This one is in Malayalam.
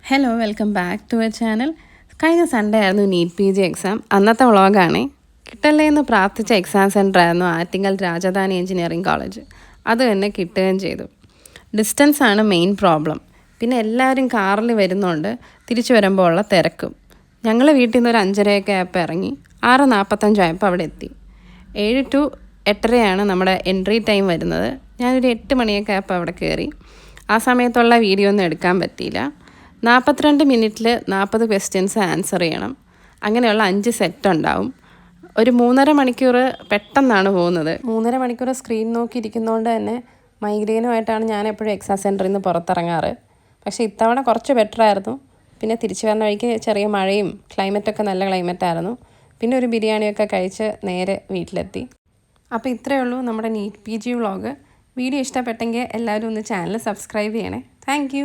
Hello welcome back to a channel. കഴിഞ്ഞ സൺഡേ ആയിരുന്നു നീറ്റ് പി ജി എക്സാം. അന്നത്തെ വ്ളോഗാണേ. കിട്ടല്ലേ എന്ന് പ്രാർത്ഥിച്ച എക്സാം സെൻ്റർ ആയിരുന്നു ആറ്റിങ്ങൽ രാജധാനി എഞ്ചിനീയറിംഗ് കോളേജ്. അത് തന്നെ കിട്ടുകയും ചെയ്തു. ഡിസ്റ്റൻസ് ആണ് മെയിൻ പ്രോബ്ലം. പിന്നെ എല്ലാവരും കാറിൽ വരുന്നുണ്ട് തിരിച്ചു വരുമ്പോൾ ഉള്ള തിരക്കും. ഞങ്ങൾ വീട്ടിൽ നിന്ന് ഒരു 5:30 ആയപ്പോൾ ഇറങ്ങി 6:45 ആയപ്പോൾ അവിടെ എത്തി. 7 to 8:30 നമ്മുടെ എൻട്രി ടൈം വരുന്നത്. ഞാനൊരു 8 മണിയൊക്കെ ആയപ്പോൾ അവിടെ കയറി. ആ സമയത്തുള്ള വീഡിയോ ഒന്നും എടുക്കാൻ പറ്റിയില്ല. 42 മിനിറ്റിൽ 40 ക്വസ്റ്റ്യൻസ് ആൻസർ ചെയ്യണം. അങ്ങനെയുള്ള 5 സെറ്റ് ഉണ്ടാവും. ഒരു 3.5 മണിക്കൂർ പെട്ടെന്നാണ് പോകുന്നത്. 3.5 മണിക്കൂർ സ്ക്രീൻ നോക്കിയിരിക്കുന്നതുകൊണ്ട് തന്നെ മൈഗ്രെയിനുമായിട്ടാണ് ഞാൻ എപ്പോഴും എക്സാം സെൻറ്ററിൽ നിന്ന് പുറത്തിറങ്ങാറ്. പക്ഷേ ഇത്തവണ കുറച്ച് ബെറ്റർ ആയിരുന്നു. പിന്നെ തിരിച്ചു വരുന്ന വഴിക്ക് ചെറിയ മഴയും ക്ലൈമറ്റൊക്കെ നല്ല ക്ലൈമറ്റായിരുന്നു. പിന്നെ ഒരു ബിരിയാണിയൊക്കെ കഴിച്ച് നേരെ വീട്ടിലെത്തി. അപ്പോൾ ഇത്രയേ ഉള്ളൂ നമ്മുടെ NEET P G vlog. Video ഇഷ്ടപ്പെട്ടെങ്കിൽ എല്ലാവരും ഒന്ന് ചാനൽ സബ്സ്ക്രൈബ് ചെയ്യണേ. താങ്ക്